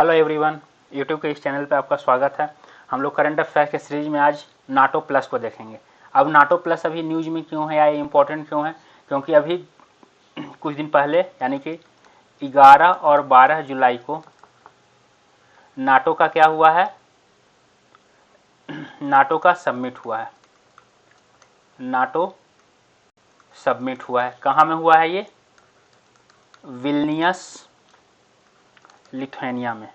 Hello everyone, YouTube के इस channel पे आपका स्वागत है। हम लोग करंट अफेयर के सीरीज में आज नाटो प्लस को देखेंगे। अब नाटो प्लस अभी न्यूज में क्यों है या ये इम्पोर्टेंट क्यों है, क्योंकि अभी कुछ दिन पहले यानी कि 11 और 12 जुलाई को नाटो का क्या हुआ है, नाटो का सबमिट हुआ है। नाटो सबमिट हुआ है। कहाँ में हुआ है ये? विल्नियस, लिथुआनिया में।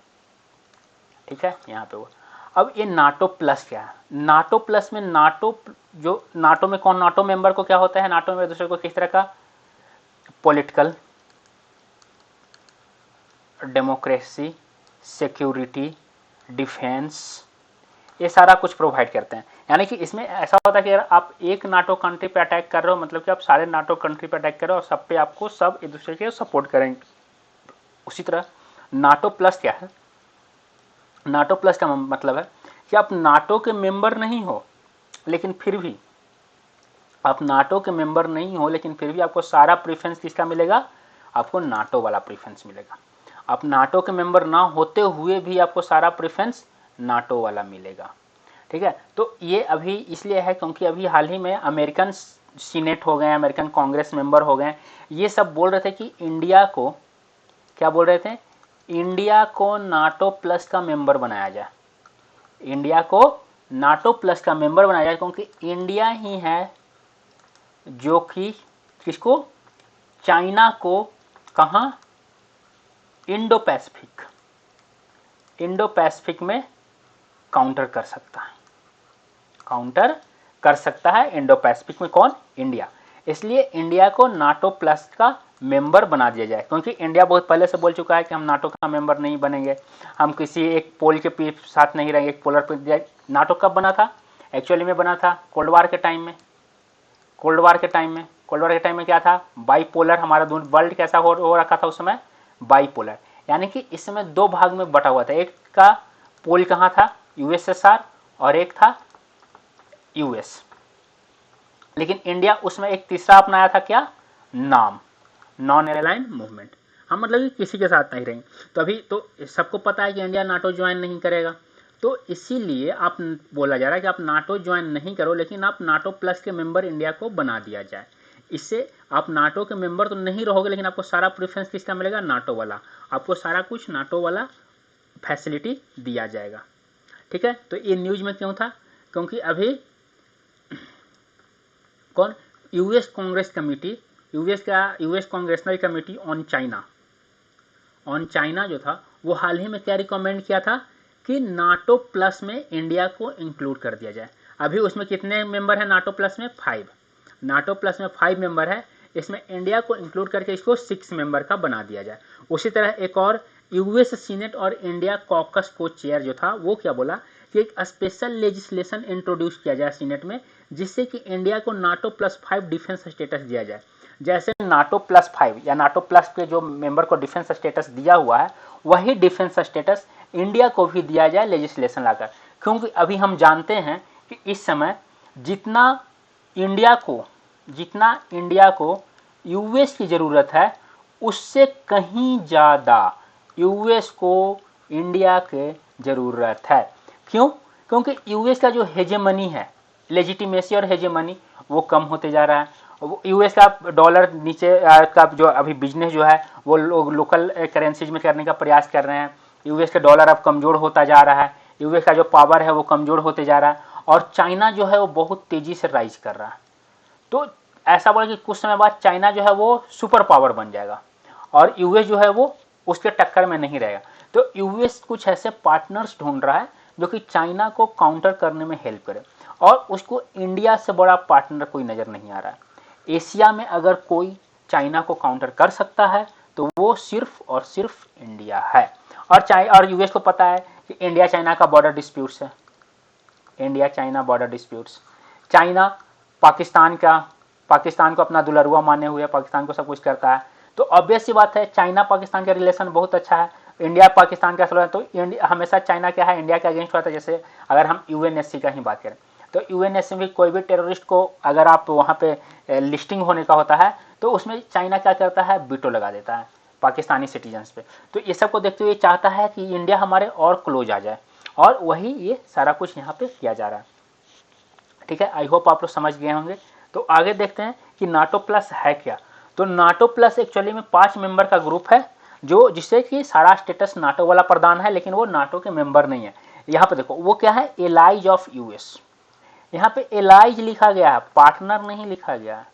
ठीक है, यहाँ पे हुआ। अब ये नाटो प्लस क्या है? नाटो प्लस में नाटो में कौन नाटो मेंबर को क्या होता है? नाटो में दूसरे को किस तरह का पॉलिटिकल, डेमोक्रेसी, सिक्योरिटी, डिफेंस, ये सारा कुछ प्रोवाइड करते हैं। यानी कि इसमें ऐसा होता है कि अगर आप एक नाटो कंट्री पे अटैक कर रहे हो, मतलब कि आप सारे नाटो कंट्री पे अटैक कर रहे हो और सब पे आपको सब एक दूसरे के सपोर्ट करेंगे। उसी तरह नाटो प्लस क्या है? नाटो प्लस का मतलब है कि आप नाटो के मेंबर नहीं हो, लेकिन फिर भी आपको सारा प्रेफरेंस किसका मिलेगा? आपको नाटो वाला प्रेफरेंस मिलेगा। आप नाटो के मेंबर ना होते हुए भी आपको सारा प्रेफरेंस नाटो वाला मिलेगा। ठीक है, तो ये अभी इसलिए है क्योंकि अभी हाल ही में अमेरिकन सीनेट हो गए, अमेरिकन कांग्रेस मेंबर हो गए, ये सब बोल रहे थे कि इंडिया को, क्या बोल रहे थे? इंडिया को नाटो प्लस का मेंबर बनाया जाए। इंडिया को नाटो प्लस का मेंबर बनाया जाए, क्योंकि इंडिया ही है जो कि किसको? चाइना को कहां? इंडो पैसिफिक में काउंटर कर सकता है। इंडो पैसिफिक में कौन? इंडिया। इसलिए इंडिया को नाटो प्लस का मेंबर बना दिया जाए, क्योंकि इंडिया बहुत पहले से बोल चुका है कि हम नाटो का मेंबर नहीं बनेंगे, हम किसी एक पोल के साथ नहीं रहेंगे, एक पोलर पे। नाटो कब बना था? एक्चुअली में बना था कोल्ड वार के टाइम में क्या था? बाईपोलर। हमारा वर्ल्ड कैसा हो रखा था उस समय? बाईपोलर। यानी कि इस समय दो भाग में बटा हुआ था। एक का पोल कहाँ था? यूएसएसआर, और एक था यूएस। लेकिन इंडिया उसमें एक तीसरा अपनाया था, क्या? Non align movement. हम मतलब कि किसी के साथ नहीं रहेंगे। तो अभी तो सबको पता है कि इंडिया नाटो ज्वाइन नहीं करेगा, तो इसीलिए आप बोला जा रहा है कि आप नाटो ज्वाइन नहीं करो, लेकिन आप नाटो प्लस के मेंबर इंडिया को बना दिया जाए। इससे आप नाटो के मेंबर तो नहीं रहोगे, लेकिन आपको सारा प्रेफरेंस किसका मिलेगा? नाटो वाला। आपको सारा कुछ नाटो वाला फैसिलिटी दिया जाएगा। ठीक है, तो ये न्यूज में क्यों था? क्योंकि अभी कौन? US congressional committee on China जो था, वो हाल ही में क्या रिकमेंड किया था कि नाटो प्लस में इंडिया को इंक्लूड कर दिया जाए। अभी उसमें कितने मेंबर हैं नाटो प्लस में? 5। नाटो प्लस में 5 मेंबर है, इसमें इंडिया को इंक्लूड करके इसको 6 मेंबर का बना दिया जाए। उसी तरह एक और यूएस सीनेट और इंडिया कॉकस को चेयर जो था, वो क्या बोला कि एक स्पेशल लेजिस्लेशन इंट्रोड्यूस किया जाए सीनेट में, जिससे कि इंडिया को नाटो प्लस 5 डिफेंस स्टेटस दिया जाए। जैसे नाटो प्लस 5 या नाटो प्लस के जो मेंबर को डिफेंस स्टेटस दिया हुआ है, वही डिफेंस स्टेटस इंडिया को भी दिया जाए लेजिस्लेशन लाकर। क्योंकि अभी हम जानते हैं कि इस समय जितना इंडिया को यूएस की ज़रूरत है, उससे कहीं ज़्यादा यूएस को इंडिया के ज़रूरत है। क्यों? क्योंकि यूएस का जो हेजेमनी है, लेजिटिमेसी और हेजेमनी, वो कम होते जा रहा है। यूएस का डॉलर नीचे का जो अभी बिजनेस जो है वो लोग लोकल करेंसीज में करने का प्रयास कर रहे हैं। यूएस का डॉलर अब कमज़ोर होता जा रहा है, यूएस का जो पावर है वो कमज़ोर होते जा रहा है, और चाइना जो है वो बहुत तेज़ी से राइज कर रहा है। तो ऐसा बोला कि कुछ समय बाद चाइना जो है वो सुपर पावर बन जाएगा और यूएस जो है वो उसके टक्कर में नहीं रहेगा। तो यूएस कुछ ऐसे पार्टनर्स ढूंढ रहा है जो कि चाइना को काउंटर करने में हेल्प करे, और उसको इंडिया से बड़ा पार्टनर कोई नज़र नहीं आ रहा है। एशिया में अगर कोई चाइना को काउंटर कर सकता है तो वो सिर्फ और सिर्फ इंडिया है। और यूएस को पता है कि इंडिया चाइना का बॉर्डर डिस्प्यूट्स है। चाइना पाकिस्तान को अपना दुलरुआ माने हुए, पाकिस्तान को सब कुछ करता है। तो ऑब्वियस सी बात है, चाइना पाकिस्तान का रिलेशन बहुत अच्छा है। इंडिया पाकिस्तान का है, तो हमेशा चाइना क्या है? इंडिया के अगेंस्ट होता है। जैसे अगर हम यूएनएससी का ही बात करें, तो यूएनएससी में कोई भी टेररिस्ट को अगर आप वहाँ पे लिस्टिंग होने का होता है, तो उसमें चाइना क्या करता है? वीटो लगा देता है। पाकिस्तानी सिटीजन्स पे। तो ये सब को देखते हुए चाहता है कि इंडिया हमारे और क्लोज आ जाए, और वही ये सारा कुछ यहाँ पे किया जा रहा है। ठीक है, आई होप आप लोग समझ गए होंगे। तो आगे देखते हैं कि नाटो प्लस है क्या। तो नाटो प्लस एक्चुअली में 5 मेंबर का ग्रुप है, जो जिससे कि सारा स्टेटस नाटो वाला प्रदान है, लेकिन वो नाटो के मेंबर नहीं है। यहाँ पे देखो वो क्या है, एलाइज ऑफ यूएस। यहाँ पे एलाइज लिखा गया है, पार्टनर नहीं लिखा गया,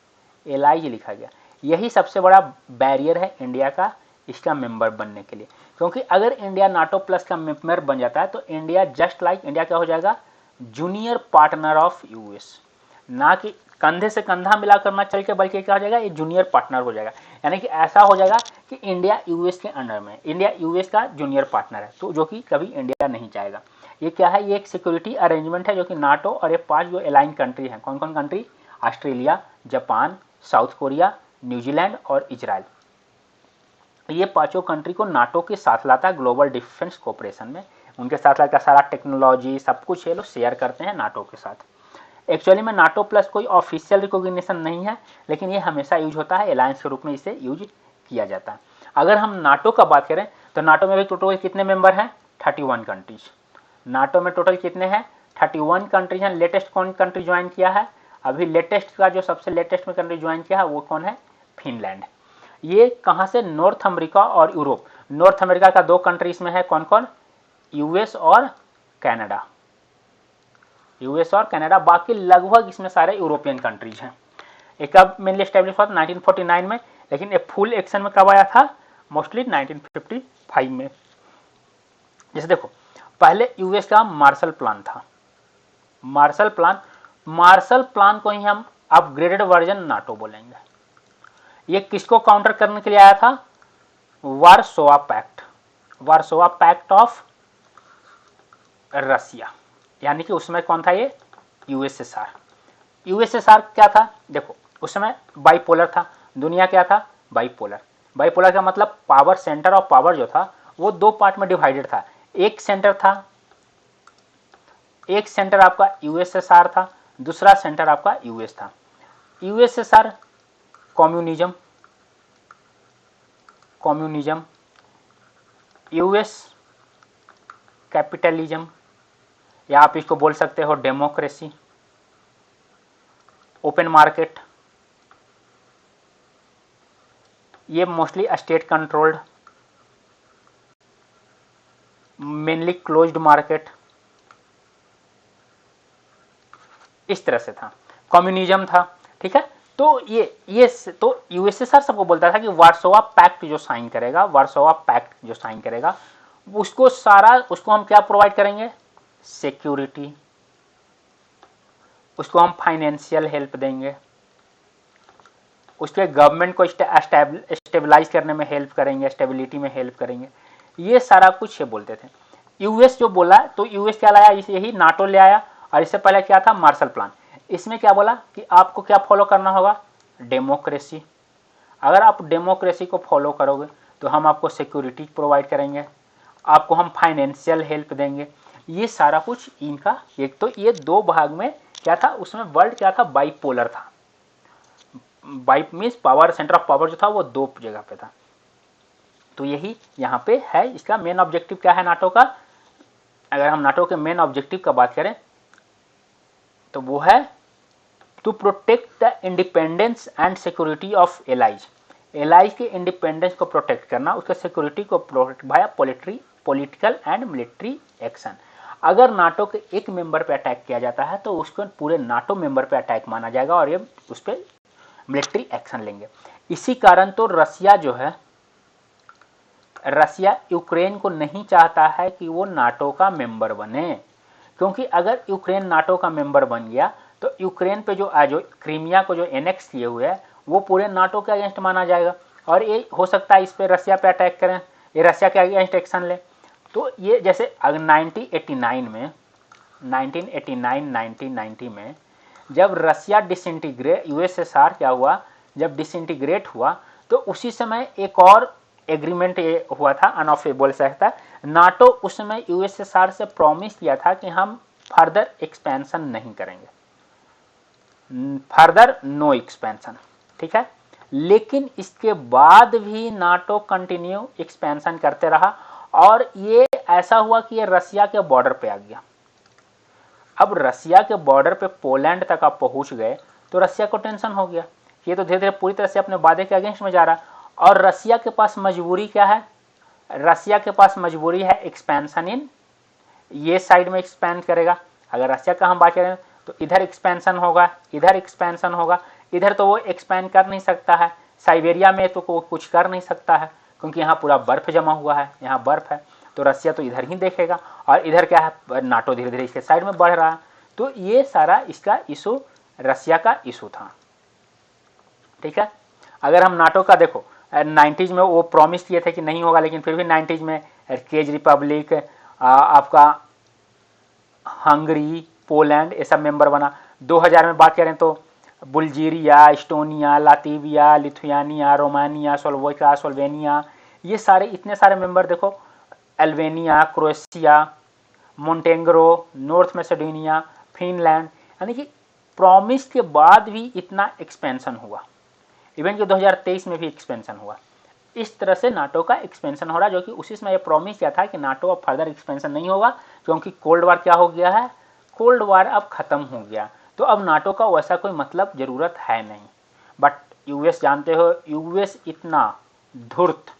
एलाइज लिखा गया। यही सबसे बड़ा बैरियर है इंडिया का इसका मेंबर बनने के लिए, क्योंकि अगर इंडिया नाटो प्लस का मेंबर बन जाता है तो इंडिया जस्ट लाइक इंडिया क्या हो जाएगा, जूनियर पार्टनर ऑफ यूएस। ना कि कंधे से कंधा मिला करना चल के, बल्कि क्या हो जाएगा, ये जूनियर पार्टनर हो जाएगा। यानी कि ऐसा हो जाएगा कि इंडिया यूएस के अंडर में, इंडिया यूएस का जूनियर पार्टनर है, तो जो कि कभी इंडिया नहीं चाहेगा। ये क्या है, ये एक सिक्योरिटी अरेंजमेंट है जो कि नाटो और ये 5 जो अलाइन कंट्री हैं, कौन कौन country, Australia, Japan, south Korea, New Zealand और इजराइल, ये 5 कंट्री को नाटो के साथ लाता है ग्लोबल डिफेंस कोऑपरेशन में। उनके साथ लाता सारा टेक्नोलॉजी सब कुछ ये लोग शेयर करते हैं नाटो के साथ। एक्चुअली में नाटो प्लस कोई ऑफिशियल रिकॉग्निशन नहीं है, लेकिन ये हमेशा यूज होता है, अलायंस के रूप में इसे यूज किया जाता है। अगर हम नाटो का बात करें तो नाटो में भी टोटल कितने मेंबर हैं, 31 कंट्रीज। नाटो में टोटल कितने हैं, 31 कंट्रीज हैं। लेटेस्ट कौन कंट्री ज्वाइन किया है, अभी लेटेस्ट का जो सबसे लेटेस्ट में कंट्री ज्वाइन किया है वो कौन है, फिनलैंड। ये कहाँ से, नॉर्थ अमेरिका और यूरोप। नॉर्थ अमेरिका का 2 कंट्री इसमें है, कौन कौन, यूएस और कनाडा, यूएस और कनाडा। बाकी लगभग इसमें सारे यूरोपियन कंट्रीज हैं। ये कब मेनली स्टैब्लिश हुआ, 1949 में, लेकिन ये फुल एक्शन में कब आया था, मोस्टली 1955 में। जैसे देखो पहले यूएस का मार्शल प्लान था, मार्शल प्लान को ही हम अपग्रेडेड वर्जन नाटो बोलेंगे। ये किसको काउंटर करने के लिए आया था, वार्सोवा पैक्ट ऑफ रसिया, यानी कि उसमें कौन था, ये यूएसएसआर। यूएसएसआर क्या था, देखो उस समय बाइपोलर था, दुनिया क्या था, बाइपोलर का मतलब पावर, सेंटर ऑफ पावर जो था वो 2 पार्ट में डिवाइडेड था। एक सेंटर आपका यूएसएसआर था, दूसरा सेंटर आपका यूएस था। यूएसएसआर कम्युनिज्म, यूएस कैपिटलिज्म, या आप इसको बोल सकते हो डेमोक्रेसी, ओपन मार्केट, ये mostly state controlled, mainly closed market, इस तरह से था। कम्युनिज्म था, ठीक है। तो ये तो यूएसएसआर सबको बोलता था कि वार्सोवा पैक्ट जो साइन करेगा उसको हम क्या प्रोवाइड करेंगे, सिक्योरिटी, उसको हम फाइनेंशियल हेल्प देंगे, उसके गवर्नमेंट को स्टेबलाइज करने में हेल्प करेंगे, स्टेबिलिटी में हेल्प करेंगे, ये सारा कुछ ये बोलते थे। यूएस जो बोला, तो यूएस क्या लाया, यही नाटो ले आया। और इससे पहले क्या था, मार्शल प्लान। इसमें क्या बोला कि आपको क्या फॉलो करना होगा, डेमोक्रेसी। अगर आप डेमोक्रेसी को फॉलो करोगे तो हम आपको सिक्योरिटी प्रोवाइड करेंगे, आपको हम फाइनेंशियल हेल्प देंगे। ये सारा कुछ इनका, एक तो ये 2 भाग में क्या था, उसमें वर्ल्ड क्या था, बाइपोलर था। By means power, centre of power जो था वो 2 जगह पे था। तो यही यहाँ पे है। इसका मेन ऑब्जेक्टिव क्या है नाटो का, अगर हम नाटो के मेन ऑब्जेक्टिव का बात करें तो वो है to protect the independence and security of allies के इंडिपेंडेंस को प्रोटेक्ट करना, उसके सिक्योरिटी को protect via political and military action. अगर नाटो के एक मेंबर पे अटैक किया जाता है तो उसको पूरे नाटो मेंबर पे अटैक माना जाएगा और ये उस पर मिलिट्री एक्शन लेंगे। इसी कारण तो रसिया यूक्रेन को नहीं चाहता है कि वो नाटो का मेंबर बने, क्योंकि अगर यूक्रेन नाटो का मेंबर बन गया तो यूक्रेन पे जो क्रीमिया को जो एनेक्स किए हुए है वो पूरे नाटो के अगेंस्ट माना जाएगा, और ये हो सकता है इस पे रसिया पे अटैक करें, ये रसिया के अगेंस्ट एक्शन ले। तो ये जैसे 1989 में 1990 में जब रसिया डिसइंटीग्रेट, यूएसएसआर क्या हुआ, जब डिसइंटीग्रेट हुआ तो उसी समय एक और एग्रीमेंट ये हुआ था, अनऑफेबल सहता। नाटो उस समय यूएसएसआर से प्रॉमिस किया था कि हम फर्दर एक्सपेंशन नहीं करेंगे, फर्दर नो एक्सपेंशन, ठीक है। लेकिन इसके बाद भी नाटो कंटिन्यू एक्सपेंशन करते रहा और ये ऐसा हुआ कि ये रसिया के बॉर्डर पे आ गया। अब रसिया के बॉर्डर पे पोलैंड तक आप पहुंच गए तो रसिया को टेंशन हो गया, ये तो धीरे धीरे पूरी तरह से अपने वादे के अगेंस्ट में जा रहा है। और रसिया के पास मजबूरी क्या है? रसिया के पास मजबूरी है एक्सपेंशन इन ये साइड में एक्सपेंड करेगा। अगर रसिया का हम बात करें तो इधर एक्सपेंशन होगा, इधर एक्सपेंशन होगा। इधर तो वो एक्सपेंड कर नहीं सकता है, साइबेरिया में तो वो कुछ कर नहीं सकता है क्योंकि यहाँ पूरा बर्फ जमा हुआ है, यहाँ बर्फ है। तो रसिया तो इधर ही देखेगा और इधर क्या है, नाटो धीरे धीरे इसके साइड में बढ़ रहा है। तो ये सारा इसका इशू रसिया का इशू था। ठीक है, अगर हम नाटो का देखो 90s में वो प्रॉमिस किए थे कि नहीं होगा, लेकिन फिर भी 90s में चेक रिपब्लिक, आपका हंगरी, पोलैंड ये सब मेंबर बना। 2000 में बात करें तो Bulgaria, Estonia, Latvia, Lithuania, Romania, Slovenia, ये सारे इतने सारे मेंबर देखो, Albania, Croatia, Montenegro, North Macedonia, Finland, यानी कि प्रॉमिस के बाद भी इतना एक्सपेंशन हुआ। इवन कि 2023 में भी एक्सपेंशन हुआ। इस तरह से नाटो का एक्सपेंशन हो रहा है, जो कि उसी समय ये प्रॉमिस किया था कि नाटो अब फर्दर एक्सपेंशन नहीं होगा क्योंकि कोल्ड वार क्या हो गया है, कोल्ड वार अब खत्म हो गया। तो अब नाटो का वैसा कोई मतलब ज़रूरत है नहीं। बट यूएस जानते हो, यूएस इतना धूर्त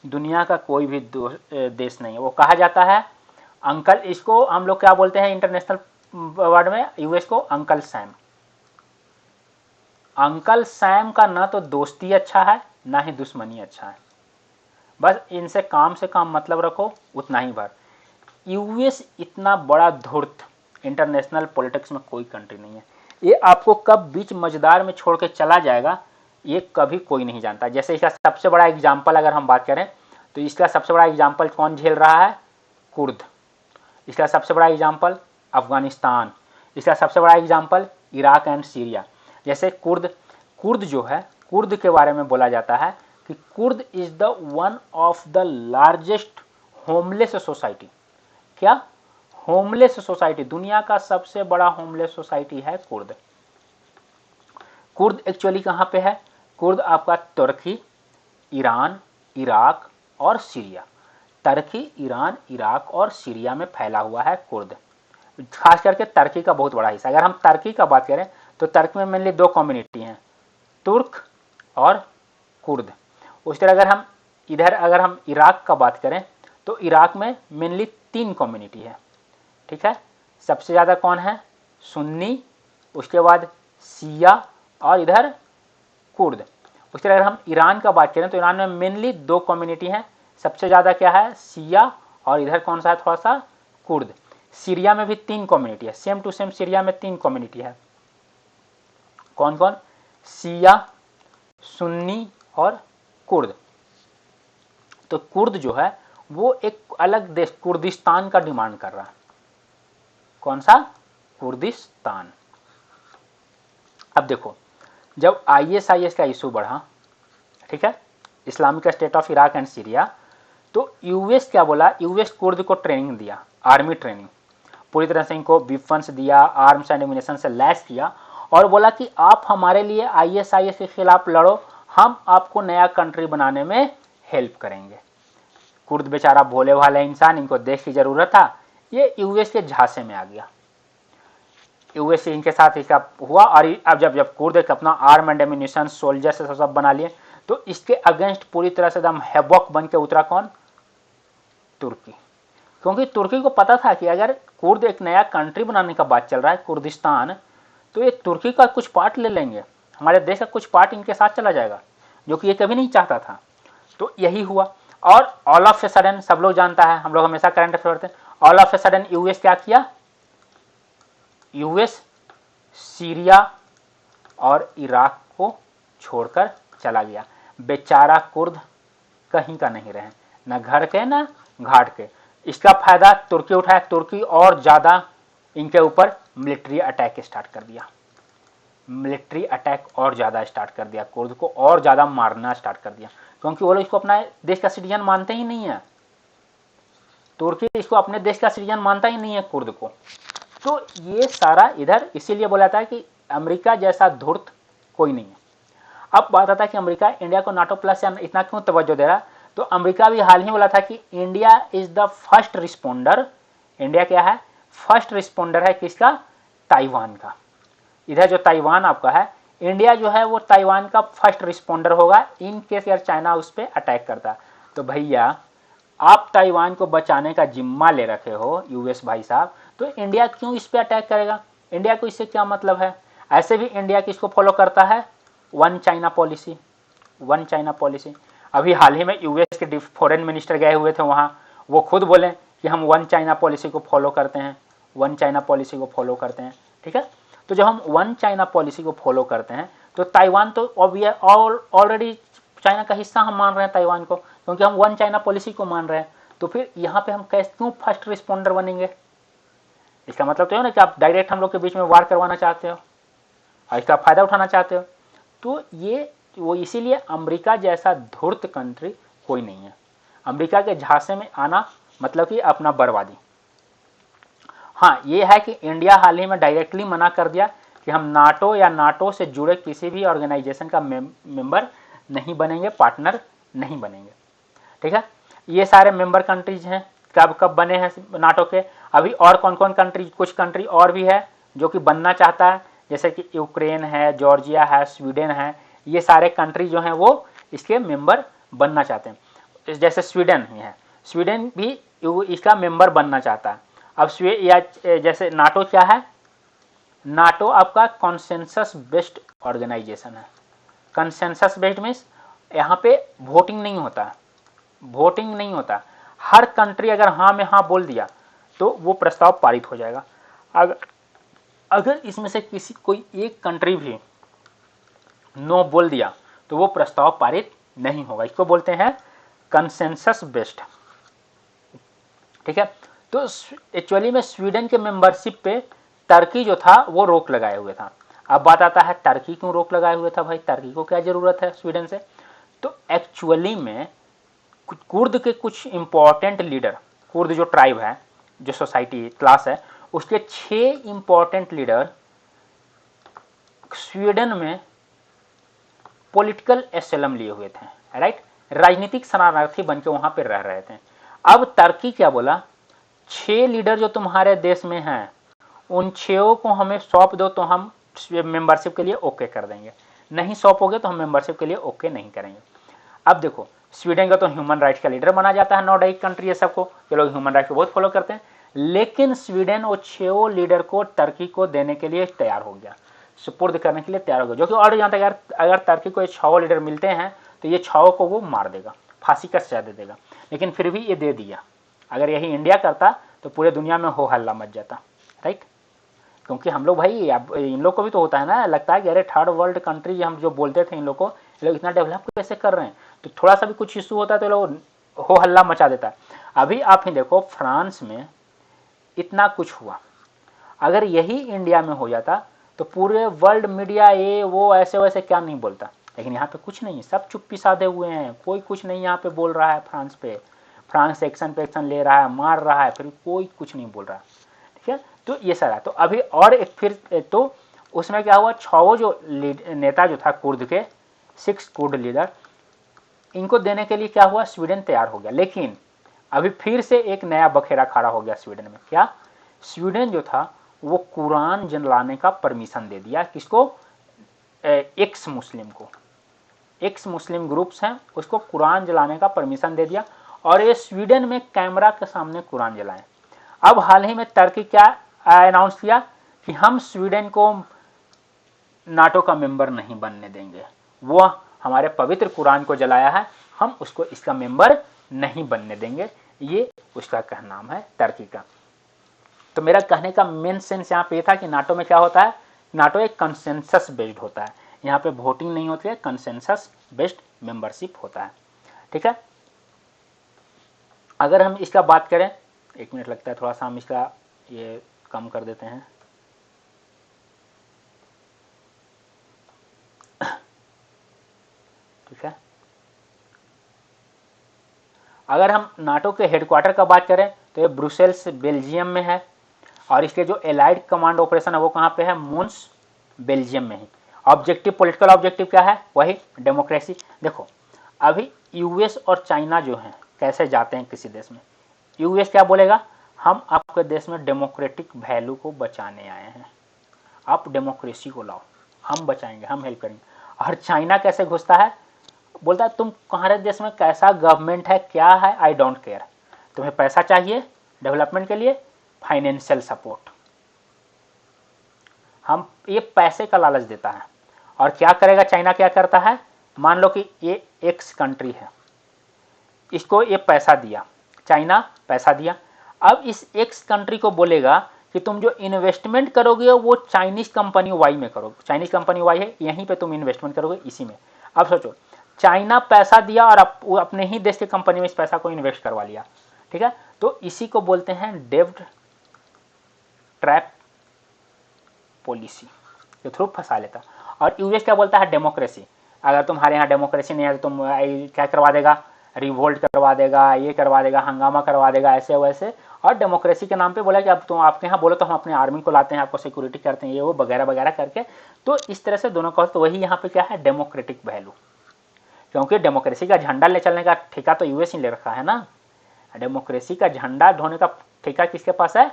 दुनिया का कोई भी देश नहीं है। वो कहा जाता है अंकल, इसको हम लोग क्या बोलते हैं इंटरनेशनल वर्ड में, यूएस को अंकल सैम। अंकल सैम का ना तो दोस्ती अच्छा है ना ही दुश्मनी अच्छा है, बस इनसे काम से काम मतलब रखो, उतना ही भर। यूएस इतना बड़ा धूर्त इंटरनेशनल पॉलिटिक्स में कोई कंट्री नहीं है। ये आपको कब बीच मझधार में छोड़ के चला जाएगा ये कभी कोई नहीं जानता। जैसे इसका सबसे बड़ा एग्जाम्पल अगर हम बात करें तो इसका सबसे बड़ा एग्जाम्पल कौन झेल रहा है, कुर्द। इसका सबसे बड़ा एग्जाम्पल अफगानिस्तान। इसका सबसे बड़ा एग्जाम्पल इराक एंड सीरिया। जैसे कुर्द जो है, कुर्द के बारे में बोला जाता है कि Kurd is the one of the largest homeless society. क्या? होमलेस सोसाइटी, दुनिया का सबसे बड़ा होमलेस सोसाइटी है कुर्द। कुर्द एक्चुअली कहाँ पे है? कुर्द आपका तुर्की, ईरान, इराक और सीरिया, तुर्की, ईरान, इराक और सीरिया में फैला हुआ है कुर्द। खास करके तुर्की का बहुत बड़ा हिस्सा। अगर हम तुर्की का बात करें तो तुर्की में मेनली दो कम्युनिटी हैं, तुर्क और कुर्द। उस तरह अगर हम इराक का बात करें तो इराक में मेनली तीन कम्युनिटी है। ठीक है, सबसे ज़्यादा कौन है? सुन्नी, उसके बाद शिया और इधर कुर्द। उस तरह अगर हम ईरान का बात करें तो ईरान में मेनली दो कम्युनिटी हैं, सबसे ज़्यादा क्या है? शिया, और इधर कौन सा है? थोड़ा सा कुर्द। सीरिया में भी तीन कम्युनिटी है, सेम टू सेम सीरिया में तीन कम्युनिटी है। कौन कौन? शिया, सुन्नी और कुर्द। तो कुर्द जो है वो एक अलग देश कुर्दिस्तान का डिमांड कर रहा है। कौन सा? कुर्दिस्तान। अब देखो, जब ISIS का इशू बढ़ा, ठीक है, Islamic state of Iraq and Syria, तो यूएस क्या बोला? यूएस कुर्द को ट्रेनिंग दिया, आर्मी ट्रेनिंग, पूरी तरह से इनको वेपन्स दिया, आर्म्स एंड एम्युनिशन से लैस किया और बोला कि आप हमारे लिए ISIS के खिलाफ लड़ो, हम आपको नया कंट्री बनाने में हेल्प करेंगे। कुर्द बेचारा भोले भाले इंसान, इनको देश की जरूरत था, ये यूएस के झांसे में आ गया। यूएस से इनके साथ इसका हुआ और अब जब कुर्द एक अपना आर्म एंड एम्युनिशन, सोल्जर से सब बना लिए, तो इसके अगेंस्ट पूरी तरह से एकदम हैवॉक बन के उतरा कौन? तुर्की। क्योंकि तुर्की को पता था कि अगर कुर्द एक नया कंट्री बनाने का बात चल रहा है, कुर्दिस्तान, तो ये तुर्की का कुछ पार्ट ले लेंगे, हमारे देश का कुछ पार्ट इनके साथ चला जाएगा, जो कि ये कभी नहीं चाहता था। तो यही हुआ और ऑल ऑफ ए सडन, सब लोग जानता है, हम लोग हमेशा करंट अफेयर पढ़ते हैं, all of a sudden US क्या किया? यूएस सीरिया और इराक को छोड़कर चला गया। बेचारा कुर्द कहीं का नहीं रहे, न घर के न घाट के। इसका फायदा तुर्की उठाया, तुर्की और ज़्यादा इनके ऊपर मिलिट्री अटैक स्टार्ट कर दिया, मिलिट्री अटैक और ज़्यादा स्टार्ट कर दिया, कुर्द को और ज़्यादा मारना स्टार्ट कर दिया, क्योंकि वो लोग इसको अपना देश का सिटीजन मानते ही नहीं है। तुर्की इसको अपने देश का सिटीजन मानता ही नहीं है कुर्द को। तो ये सारा इधर इसीलिए बोला था कि अमेरिका जैसा धूर्त कोई नहीं है। अब बात आता है कि अमेरिका इंडिया को नाटो प्लस या इतना क्यों तवज्जो दे रहा, तो अमेरिका भी हाल ही बोला था कि India is the first responder, India क्या है, फर्स्ट रिस्पोंडर है किसका, ताइवान का। इधर जो ताइवान आपका है, इंडिया जो है वो ताइवान का फर्स्ट रिस्पोंडर होगा इन केस यार चाइना उस पर अटैक करता। तो भैया आप ताइवान को बचाने का जिम्मा ले रखे हो यूएस भाई साहब, तो इंडिया क्यों इस पर अटैक करेगा, इंडिया को इससे क्या मतलब है। ऐसे भी इंडिया किसको फॉलो करता है, one China policy, one China policy. अभी हाल ही में यूएस के फॉरेन मिनिस्टर गए हुए थे वहाँ, वो खुद बोले कि हम वन चाइना पॉलिसी को फॉलो करते हैं, वन चाइना पॉलिसी को फॉलो करते हैं, ठीक है। तो जब हम वन चाइना पॉलिसी को फॉलो करते हैं तो ताइवान तो ऑलरेडी चाइना का हिस्सा हम मान रहे हैं ताइवान को, क्योंकि हम वन चाइना पॉलिसी को मान रहे हैं। तो फिर यहाँ पे हम कैसे क्यों फर्स्ट रिस्पोंडर बनेंगे, इसका मतलब तो है ना कि आप डायरेक्ट हम लोग के बीच में वार करवाना चाहते हो और इसका फायदा उठाना चाहते हो। तो ये वो इसीलिए अमेरिका जैसा धूर्त कंट्री कोई नहीं है। अमेरिका के झांसे में आना मतलब कि अपना बर्बादी। हाँ ये है कि इंडिया हाल ही में डायरेक्टली मना कर दिया कि हम नाटो या नाटो से जुड़े किसी भी ऑर्गेनाइजेशन का मेंबर नहीं बनेंगे, पार्टनर नहीं बनेंगे, ठीक है। ये सारे मेंबर कंट्रीज हैं, कब कब बने हैं नाटो के। अभी और कौन कौन कंट्री, कुछ कंट्री और भी है जो कि बनना चाहता है, जैसे कि यूक्रेन है, जॉर्जिया है, स्वीडन है, ये सारे कंट्री जो हैं वो इसके मेंबर बनना चाहते हैं। जैसे स्वीडन ही है, स्वीडन भी इसका मेंबर बनना चाहता है। अब या जैसे नाटो क्या है, नाटो आपका कॉन्सेंसस बेस्ड ऑर्गेनाइजेशन है। कंसेंसस बेस्ड मीन्स यहाँ पे वोटिंग नहीं होता, वोटिंग नहीं होता, हर कंट्री अगर हाँ में हाँ बोल दिया तो वो प्रस्ताव पारित हो जाएगा। अगर इसमें से किसी कोई एक कंट्री भी नो बोल दिया तो वो प्रस्ताव पारित नहीं होगा। इसको बोलते हैं कंसेंसस बेस्ड, ठीक है। तो एक्चुअली में स्वीडन के मेंबरशिप पे टर्की जो था वो रोक लगाए हुए था। अब बात आता है टर्की क्यों रोक लगाए हुए था, भाई टर्की को क्या जरूरत है स्वीडन से। तो एक्चुअली में कुर्द के कुछ इंपॉर्टेंट लीडर, कुर्द जो ट्राइब है, जो सोसाइटी क्लास है, उसके 6 इंपॉर्टेंट लीडर स्वीडन में पॉलिटिकल एसेलम लिए हुए थे, राइट, राजनीतिक शरणार्थी बनकर वहां पर रह रहे थे। अब टर्की क्या बोला, 6 लीडर जो तुम्हारे देश में हैं उन 6 को हमें सौंप दो तो हम मेंबरशिप के लिए ओके कर देंगे, नहीं सौंपोगे तो हम मेंबरशिप के लिए ओके नहीं करेंगे। अब देखो स्वीडन का तो ह्यूमन राइट्स का लीडर माना जाता है, नॉर्डिक कंट्री है सबको, ये लोग ह्यूमन राइट्स को बहुत फॉलो करते हैं, लेकिन स्वीडन वो 6 लीडर को टर्की को देने के लिए तैयार हो गया, सुपुर्द करने के लिए तैयार हो गया। जो कि और जानते हैं अगर टर्की को ये 6 लीडर मिलते हैं तो ये 6 को वो मार देगा, फांसी का सजा दे देगा, लेकिन फिर भी ये दे दिया। अगर यही इंडिया करता तो पूरे दुनिया में हो हल्ला मच जाता, राइट। क्योंकि हम लोग भाई अब इन लोग को भी तो होता है ना, लगता है कि अरे थर्ड वर्ल्ड कंट्री हम जो बोलते थे इन लोग को, ये लोग इतना डेवलप कैसे कर रहे हैं, तो थोड़ा सा भी कुछ इशू होता है तो लोग हो हल्ला मचा देता है। अभी आप ही देखो फ्रांस में इतना कुछ हुआ, अगर यही इंडिया में हो जाता तो पूरे वर्ल्ड मीडिया ये वो ऐसे वैसे क्या नहीं बोलता, लेकिन यहाँ पे कुछ नहीं, सब चुप्पी साधे हुए हैं, कोई कुछ नहीं यहाँ पे बोल रहा है फ्रांस पे। फ्रांस एक्शन पे एक्शन ले रहा है, मार रहा है, फिर कोई कुछ नहीं बोल रहा, ठीक है। तो ये सारा तो अभी और एक फिर तो उसमें क्या हुआ, 6 जो नेता जो था कुर्द के, 6 कुर्द लीडर, इनको देने के लिए क्या हुआ, स्वीडन तैयार हो गया। लेकिन अभी फिर से एक नया बखेरा खड़ा हो गया स्वीडन में, क्या, स्वीडन जो था वो कुरान जलाने का परमिशन दे दिया, किसको, एक्स मुस्लिम को, एक्स मुस्लिम ग्रुप्स हैं उसको कुरान जलाने का परमिशन दे दिया, और ये स्वीडन में कैमरा के सामने कुरान जलाएं। अब हाल ही में टर्की क्या अनाउंस किया कि हम स्वीडन को नाटो का मेंबर नहीं बनने देंगे, वो हमारे पवित्र कुरान को जलाया है, हम उसको इसका मेंबर नहीं बनने देंगे, ये उसका कहना है टर्की का। तो मेरा कहने का मेन सेंस यहाँ पे था कि नाटो में क्या होता है, नाटो एक कंसेंसस बेस्ड होता है, यहाँ पे वोटिंग नहीं होती है, कंसेंसस बेस्ड मेंबरशिप होता है, ठीक है। अगर हम इसका बात करें, 1 मिनट लगता है थोड़ा सा, हम इसका ये कम कर देते हैं, ठीक है। अगर हम नाटो के हेडक्वार्टर का बात करें तो ये ब्रुसेल्स बेल्जियम में है, और इसके जो एलाइड कमांड ऑपरेशन है वो कहाँ पे है, मोन्स बेल्जियम में ही, ऑब्जेक्टिव, पॉलिटिकल ऑब्जेक्टिव क्या है? वही डेमोक्रेसी। देखो अभी यूएस और चाइना जो हैं कैसे जाते हैं किसी देश में, यूएस क्या बोलेगा? हम आपके देश में डेमोक्रेटिक वैल्यू को बचाने आए हैं, आप डेमोक्रेसी को लाओ, हम बचाएंगे, हम हेल्प करेंगे। और चाइना कैसे घुसता है? बोलता है तुम तुम्हारे देश में कैसा गवर्नमेंट है, क्या है, आई डोंट केयर, तुम्हें पैसा चाहिए डेवलपमेंट के लिए, फाइनेंशियल सपोर्ट। हम ये पैसे का लालच देता है। और क्या करेगा चाइना? क्या करता है? मान लो कि ये एक्स कंट्री है, इसको ये पैसा दिया, चाइना पैसा दिया, अब इस एक्स कंट्री को बोलेगा कि तुम जो इन्वेस्टमेंट करोगे वो चाइनीज कंपनी वाई में करोगे, चाइनीज कंपनी वाई है यहीं पे तुम इन्वेस्टमेंट करोगे इसी में। अब सोचो चाइना पैसा दिया और वो अपने ही देश की कंपनी में इस पैसा को इन्वेस्ट करवा लिया, ठीक है, तो इसी को बोलते हैं डेब्ट ट्रैप पॉलिसी के थ्रू फंसा लेता। और यूएस क्या बोलता है? डेमोक्रेसी। अगर तुम्हारे यहाँ डेमोक्रेसी नहीं है तो तुम क्या करवा देगा? रिवोल्ट करवा देगा, ये करवा देगा, हंगामा करवा देगा, ऐसे वैसे। और डेमोक्रेसी के नाम पे बोला कि अब तुम आपके यहाँ बोलो तो हम अपने आर्मी को लाते हैं, आपको सिक्योरिटी करते हैं, ये वो वगैरह वगैरह करके। तो इस तरह से दोनों का, तो वही यहाँ पे क्या है? Democratic value. क्योंकि डेमोक्रेसी का झंडा ले चलने का ठेका तो यूएस ही ले रखा है ना, डेमोक्रेसी का झंडा ढोने का ठेका किसके पास है?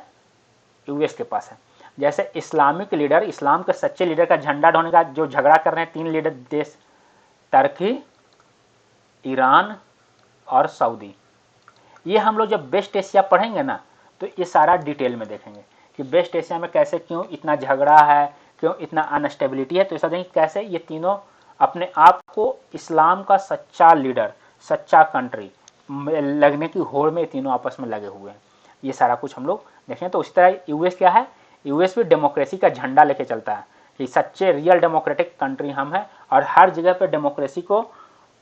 यूएस के पास है। जैसे इस्लामिक लीडर, इस्लाम के सच्चे लीडर का झंडा ढोने का जो झगड़ा कर रहे हैं 3 लीडर देश, टर्की, ईरान और सऊदी, ये हम लोग जब वेस्ट एशिया पढ़ेंगे ना तो ये सारा डिटेल में देखेंगे कि वेस्ट एशिया में कैसे, क्यों इतना झगड़ा है, क्यों इतना अनस्टेबिलिटी है। तो ऐसा देखेंगे कैसे ये तीनों अपने आप को इस्लाम का सच्चा लीडर, सच्चा कंट्री लगने की होड़ में तीनों आपस में लगे हुए हैं। ये सारा कुछ हम लोग देखें। तो उस तरह यूएस क्या है? यूएस भी डेमोक्रेसी का झंडा लेके चलता है कि सच्चे रियल डेमोक्रेटिक कंट्री हम हैं और हर जगह पे डेमोक्रेसी को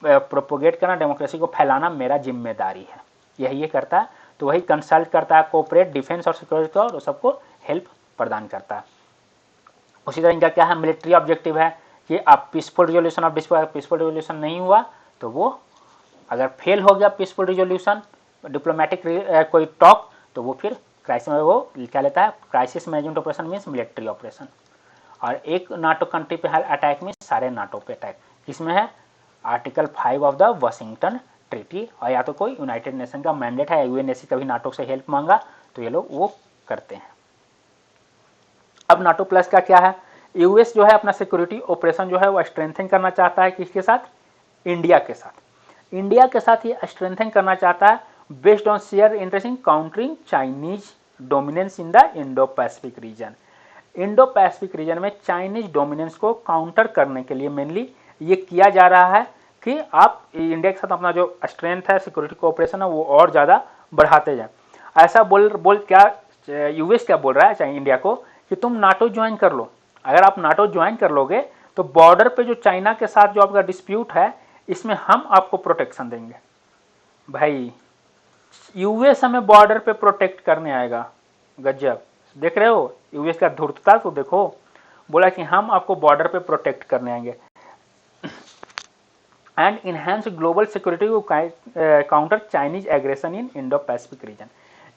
प्रोपोगेट करना, डेमोक्रेसी को फैलाना मेरा जिम्मेदारी है, यही ये करता है। तो वही कंसल्ट करता है, कोऑपरेट, डिफेंस और सिक्योरिटी और सबको हेल्प प्रदान करता है। उसी तरह इनका क्या है? मिलिट्री ऑब्जेक्टिव है कि आप peaceful resolution of dispute, peaceful resolution नहीं हुआ तो वो अगर फेल हो गया पीसफुल रिजोल्यूशन, डिप्लोमेटिक कोई टॉक, तो वो फिर क्राइसिस में वो क्या लेता है? Crisis management operation means military operation. और एक नाटो कंट्री पे अटैक में सारे नाटो पे अटैक, किसमें है? Article 5 of the Washington treaty. और या तो कोई यूनाइटेड नेशन का मैंडेट है, यूएनएससी कभी नाटो से हेल्प मांगा तो ये लोग वो करते हैं। अब नाटो प्लस का क्या है? यूएस जो है अपना सिक्योरिटी ऑपरेशन जो है वो स्ट्रेंथन करना चाहता है, किसके साथ? इंडिया के साथ। इंडिया के साथ ये स्ट्रेंथन करना चाहता है based on share interest in countering Chinese dominance in the Indo Pacific region. Indo Pacific region में चाइनीज डोमिनेंस को काउंटर करने के लिए मेनली ये किया जा रहा है कि आप इंडिया के साथ अपना जो स्ट्रेंथ है, सिक्योरिटी कोऑपरेशन है, वो और ज़्यादा बढ़ाते जाएं। ऐसा बोल क्या यूएस क्या बोल रहा है चाहे इंडिया को कि तुम नाटो ज्वाइन कर लो। अगर आप नाटो ज्वाइन कर लोगे तो बॉर्डर पे जो चाइना के साथ जो आपका डिस्प्यूट है इसमें हम आपको प्रोटेक्शन देंगे। भाई यूएस हमें बॉर्डर पे प्रोटेक्ट करने आएगा, गजब। देख रहे हो यूएस का धूर्तता तो देखो, बोला कि हम आपको बॉर्डर पे प्रोटेक्ट करने आएंगे। एंड इनहेंस ग्लोबल सिक्योरिटी को काउंटर चाइनीज एग्रेशन इन Indo Pacific region.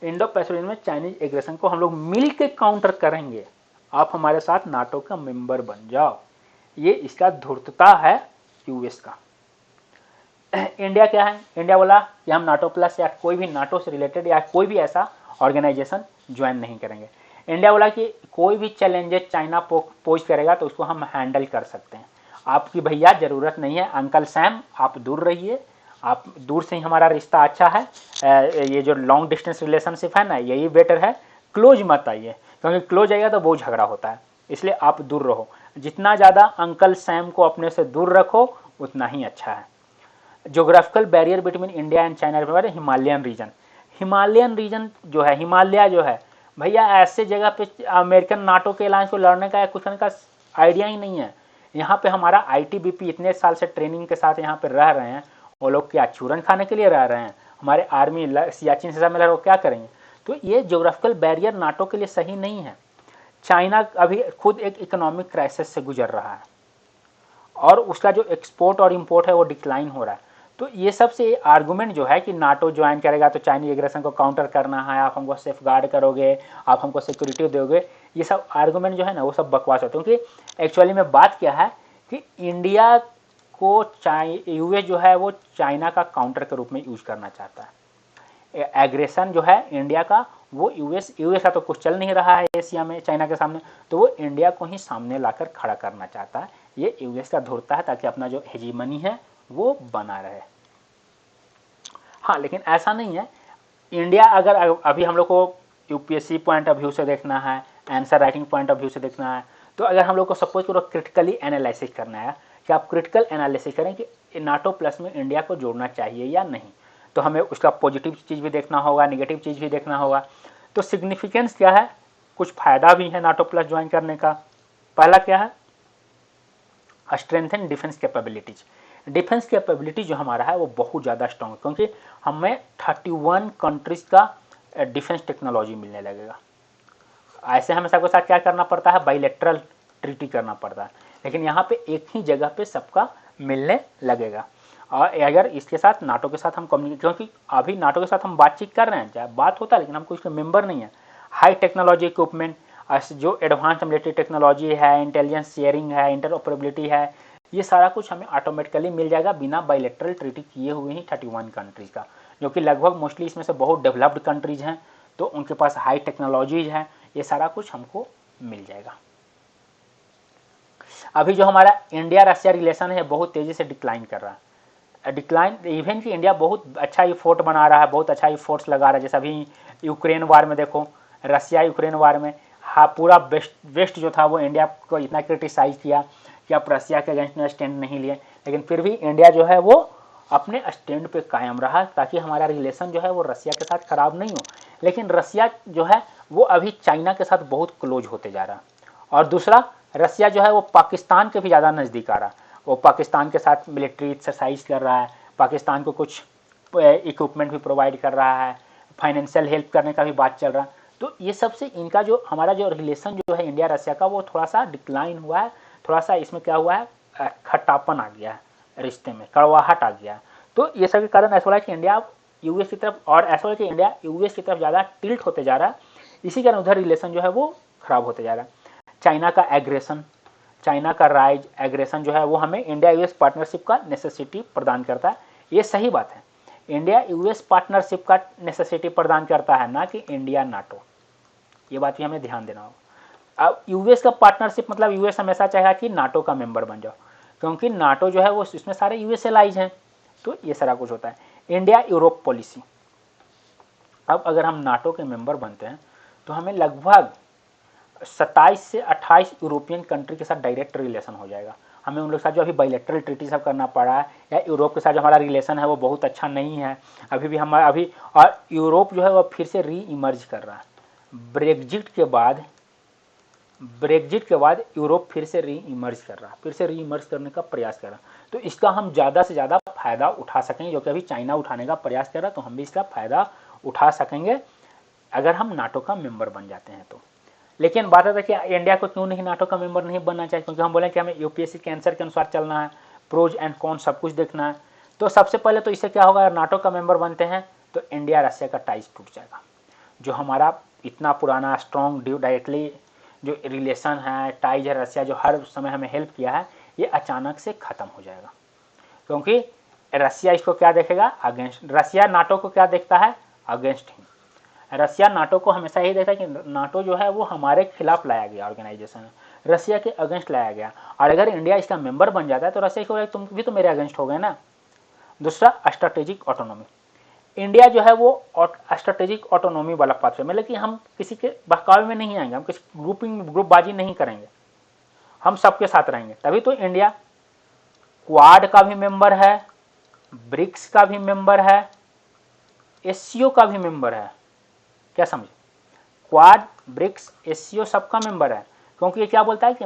Indo Pacific region में चाइनीज एग्रेशन को हम लोग मिल के काउंटर करेंगे, आप हमारे साथ नाटो का मेंबर बन जाओ। ये इसका धूर्तता है यूएस का। इंडिया क्या है? इंडिया बोला कि हम नाटो प्लस या कोई भी नाटो से रिलेटेड या कोई भी ऐसा ऑर्गेनाइजेशन ज्वाइन नहीं करेंगे। इंडिया बोला कि कोई भी चैलेंजेस चाइना पोज करेगा तो उसको हम हैंडल कर सकते हैं, आपकी भैया ज़रूरत नहीं है, अंकल सैम आप दूर रहिए, आप दूर से ही हमारा रिश्ता अच्छा है, ये जो लॉन्ग डिस्टेंस रिलेशनशिप है ना यही बेटर है, क्लोज मत आइए, क्योंकि क्लोज आइएगा तो बहुत झगड़ा होता है, इसलिए आप दूर रहो। जितना ज़्यादा अंकल सैम को अपने से दूर रखो उतना ही अच्छा है। Geographical barrier between India and China, Himalayan region. Himalayan region जो है, हिमालय जो है भैया, ऐसे जगह पे अमेरिकन नाटो के अलायंस को लड़ने का या कुछ करने का आइडिया ही नहीं है। यहाँ पे हमारा आईटीबीपी इतने साल से ट्रेनिंग के साथ यहाँ पे रह रहे हैं, वो लोग क्या चूरन खाने के लिए रह रहे हैं? हमारे आर्मी सियाचिन से मिला वो क्या करेंगे? तो ये ज्योग्राफिकल बैरियर नाटो के लिए सही नहीं है। चाइना अभी खुद एक इकोनॉमिक क्राइसिस से गुजर रहा है और उसका जो एक्सपोर्ट और इंपोर्ट है वो डिक्लाइन हो रहा है। तो ये सबसे आर्गुमेंट जो है कि नाटो ज्वाइन करेगा तो चाइनीज एग्रेशन को काउंटर करना है, आप हमको सेफ गार्ड करोगे, आप हमको सिक्योरिटी दोगे, ये सब आर्गुमेंट जो है ना वो सब बकवास होते हैं। क्योंकि एक्चुअली में बात क्या है कि इंडिया को यूएस जो है वो चाइना का काउंटर के रूप में यूज करना चाहता है। एग्रेशन जो है इंडिया का वो यूएस का तो कुछ चल नहीं रहा है एशिया में चाइना के सामने, तो वो इंडिया को ही सामने लाकर खड़ा करना चाहता है। ये यूएस का धुरता है ताकि अपना जो हेजीमनी है वो बना रहे। हाँ, लेकिन ऐसा नहीं है। इंडिया अगर अभी हम लोग को यूपीएससी पॉइंट ऑफ व्यू से देखना है, answer writing point of view से देखना है, तो अगर हम लोग को सपोज करो क्रिटिकली एनालिसिस करना है कि आप क्रिटिकल एनालिसिस करें कि नाटो प्लस में इंडिया को जोड़ना चाहिए या नहीं, तो हमें उसका पॉजिटिव चीज़ भी देखना होगा, नेगेटिव चीज़ भी देखना होगा। तो सिग्निफिकेंस क्या है, कुछ फायदा भी है नाटो प्लस ज्वाइन करने का। पहला क्या है, strengthen defence capabilities. Defence capability जो हमारा है वो बहुत ज़्यादा स्ट्रॉन्ग है, क्योंकि हमें 31 कंट्रीज का डिफेंस टेक्नोलॉजी मिलने लगेगा। ऐसे हमें सबके साथ क्या करना पड़ता है, बाइलेटरल ट्रीटी करना पड़ता है, लेकिन यहाँ पे एक ही जगह पे सबका मिलने लगेगा। और अगर इसके साथ नाटो के साथ हम कम्युनिकेट, क्योंकि अभी नाटो के साथ हम बातचीत कर रहे हैं, चाहे बात होता है लेकिन हम कोई मेंबर नहीं है। हाई टेक्नोलॉजी इक्विपमेंट, जो एडवांस मिलिट्री टेक्नोलॉजी है, इंटेलिजेंस शेयरिंग है, इंटरऑपरेबिलिटी है, ये सारा कुछ हमें ऑटोमेटिकली मिल जाएगा बिना बाइलेटरल ट्रीटी किए हुए ही 31 कंट्रीज का, जो कि लगभग मोस्टली इसमें से बहुत डेवलप्ड कंट्रीज हैं, तो उनके पास हाई टेक्नोलॉजीज हैं। ये सारा कुछ हमको मिल जाएगा। अभी जो हमारा इंडिया रशिया रिलेशन है बहुत तेजी से डिक्लाइन कर रहा है। डिक्लाइन इवन कि इंडिया बहुत अच्छा इफोर्ट बना रहा है, बहुत अच्छा इफोर्ट्स लगा रहा है। जैसे अभी यूक्रेन वार में देखो, रशिया यूक्रेन वार में हाँ पूरा वेस्ट जो था वो इंडिया को इतना क्रिटिसाइज किया कि आप रशिया के अगेंस्ट में स्टैंड नहीं लिए, लेकिन फिर भी इंडिया जो है वो अपने स्टैंड पे कायम रहा ताकि हमारा रिलेशन जो है वो रशिया के साथ खराब नहीं हो। लेकिन रशिया जो है वो अभी चाइना के साथ बहुत क्लोज होते जा रहा है। और दूसरा, रशिया जो है वो पाकिस्तान के भी ज़्यादा नज़दीक आ रहा है। वो पाकिस्तान के साथ मिलिट्री एक्सरसाइज कर रहा है, पाकिस्तान को कुछ इक्विपमेंट भी प्रोवाइड कर रहा है, फाइनेंशियल हेल्प करने का भी बात चल रहा है। तो ये सबसे इनका जो हमारा जो रिलेशन जो है इंडिया रशिया का वो थोड़ा सा डिक्लाइन हुआ है। थोड़ा सा इसमें क्या हुआ है, खट्टापन आ गया है रिश्ते में, कड़वाहट आ गया। तो ये सब के कारण ऐसा लगा कि इंडिया यूएस की तरफ, और ऐसा लगा कि इंडिया यूएस की तरफ ज़्यादा टिल्ट होते जा रहा है। इसी कारण उधर रिलेशन जो है वो खराब होते जा रहा है। चाइना का एग्रेशन, चाइना का राइज एग्रेशन जो है वो हमें इंडिया यूएस पार्टनरशिप का नेसेसिटी प्रदान करता है। ये सही बात है, इंडिया यूएस पार्टनरशिप का नेसेसिटी प्रदान करता है, ना कि इंडिया नाटो। ये बात भी हमें ध्यान देना होगा। अब यूएस का पार्टनरशिप मतलब यूएस हमेशा चाहेगा कि नाटो का मेंबर बन जाओ, क्योंकि नाटो जो है वो इसमें सारे यूएस एलाइज हैं, तो ये सारा कुछ होता है। इंडिया यूरोप पॉलिसी, अब अगर हम नाटो के मेंबर बनते हैं तो हमें लगभग 27 से 28 यूरोपियन कंट्री के साथ डायरेक्ट रिलेशन हो जाएगा। हमें उन लोग के साथ जो अभी बाइलेटरल ट्रीटी सब करना पड़ा है, या यूरोप के साथ जो हमारा रिलेशन है वो बहुत अच्छा नहीं है अभी भी हमारा अभी। और यूरोप जो है वो फिर से री इमर्ज कर रहा है। ब्रेग्जिट के बाद यूरोप फिर से री इमर्ज कर रहा है, फिर से री इमर्ज करने का प्रयास कर रहा है। तो इसका हम ज़्यादा से ज़्यादा फायदा उठा सकेंगे, जो कि अभी चाइना उठाने का प्रयास कर रहा है, तो हम भी इसका फायदा उठा सकेंगे अगर हम नाटो का मेंबर बन जाते हैं तो। लेकिन बात है कि इंडिया को क्यों नहीं नाटो का मेंबर नहीं बनना चाहिए, क्योंकि हम बोले कि हमें यूपीएससी के आंसर के अनुसार चलना है, प्रोज एंड कॉन सब कुछ देखना है। तो सबसे पहले तो इससे क्या होगा, अगर नाटो का मेंबर बनते हैं तो इंडिया रशिया का टाइज टूट जाएगा। जो हमारा इतना पुराना स्ट्रॉन्ग डायरेक्टली जो रिलेशन है, टाइज है रशिया, जो हर समय हमें हेल्प किया है, ये अचानक से ख़त्म हो जाएगा। क्योंकि रशिया इसको क्या देखेगा, अगेंस्ट। रशिया नाटो को क्या देखता है, अगेंस्ट ही। रशिया नाटो को हमेशा यही देखता है कि नाटो जो है वो हमारे खिलाफ लाया गया ऑर्गेनाइजेशन है, रशिया के अगेंस्ट लाया गया। और अगर इंडिया इसका मेंबर बन जाता है तो रशिया को तुम भी तो मेरे अगेंस्ट हो गए ना। दूसरा, स्ट्रेटेजिक ऑटोनॉमी। इंडिया जो है वो स्ट्रेटेजिक ऑटोनॉमी वाला पात्र है, मतलब कि हम किसी के बहकावे में नहीं आएंगे, हम किसी ग्रुपबाजी नहीं करेंगे, हम सबके साथ रहेंगे। तभी तो इंडिया क्वाड का भी मेंबर है, ब्रिक्स का भी मेंबर है, एससीओ का भी मेंबर है। क्या समझे, क्वाड, ब्रिक्स, एससीओ सबका मेंबर है। क्योंकि ये क्या बोलता है कि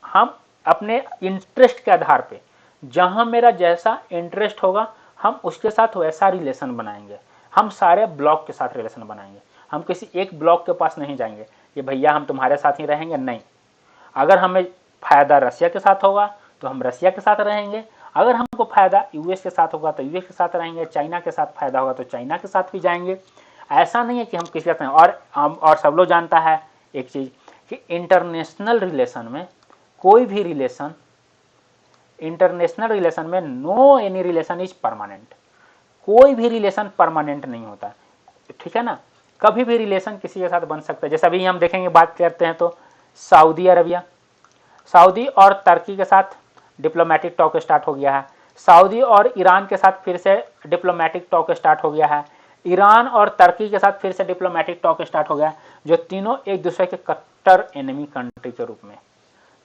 हम अपने इंटरेस्ट के आधार पे, जहां मेरा जैसा इंटरेस्ट होगा हम उसके साथ वैसा रिलेशन बनाएंगे। हम सारे ब्लॉक के साथ रिलेशन बनाएंगे, हम किसी एक ब्लॉक के पास नहीं जाएंगे कि भैया हम तुम्हारे साथ ही रहेंगे, नहीं। अगर हमें फायदा रशिया के साथ होगा तो हम रशिया के साथ रहेंगे, अगर हमको फायदा यूएस के साथ होगा तो यूएस के साथ रहेंगे, चाइना के साथ फायदा होगा तो चाइना के साथ भी जाएंगे। ऐसा नहीं है कि हम किसी का। और सब लोग जानता है एक चीज़ कि इंटरनेशनल रिलेशन में कोई भी रिलेशन इंटरनेशनल रिलेशन में no any relation is permanent, कोई भी रिलेशन परमानेंट नहीं होता, ठीक है ना। कभी भी रिलेशन किसी के साथ बन सकता है। जैसे अभी हम देखेंगे, बात करते हैं तो सऊदी अरबिया, सऊदी और तुर्की के साथ डिप्लोमेटिक टॉक स्टार्ट हो गया है। सऊदी और ईरान के साथ फिर से डिप्लोमेटिक टॉक स्टार्ट हो गया है। ईरान और तुर्की के साथ फिर से डिप्लोमेटिक टॉक स्टार्ट हो गया है, जो तीनों एक दूसरे के कट्टर एनिमी कंट्री के रूप में।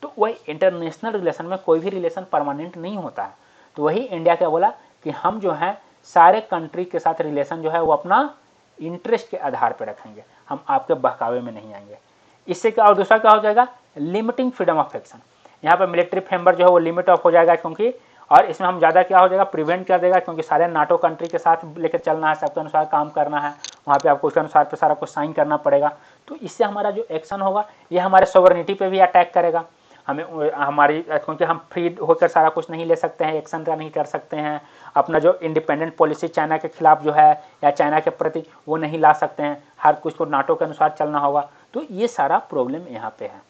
तो वही इंटरनेशनल रिलेशन में कोई भी रिलेशन परमानेंट नहीं होता है। तो वही इंडिया क्या बोला कि हम जो है सारे कंट्री के साथ रिलेशन जो है वो अपना इंटरेस्ट के आधार पर रखेंगे, हम आपके बहकावे में नहीं आएंगे। इससे क्या, और दूसरा क्या हो जाएगा, लिमिटिंग फ्रीडम ऑफ एक्शन। यहाँ पर मिलिट्री फ्रेमवर्क जो है वो लिमिट ऑफ हो जाएगा, क्योंकि और इसमें हम ज़्यादा क्या हो जाएगा, प्रिवेंट कर देगा, क्योंकि सारे नाटो कंट्री के साथ लेकर चलना है, सबके अनुसार काम करना है, वहाँ पे आपको उसके अनुसार पे सारा कुछ साइन करना पड़ेगा। तो इससे हमारा जो एक्शन होगा ये हमारे सॉवरेनिटी पे भी अटैक करेगा, हमें हमारी, क्योंकि हम फ्री होकर सारा कुछ नहीं ले सकते हैं, एक्शन का नहीं कर सकते हैं, अपना जो इंडिपेंडेंट पॉलिसी चाइना के खिलाफ जो है या चाइना के प्रति वो नहीं ला सकते हैं, हर कुछ को नाटो के अनुसार चलना होगा। तो ये सारा प्रॉब्लम यहाँ पे है।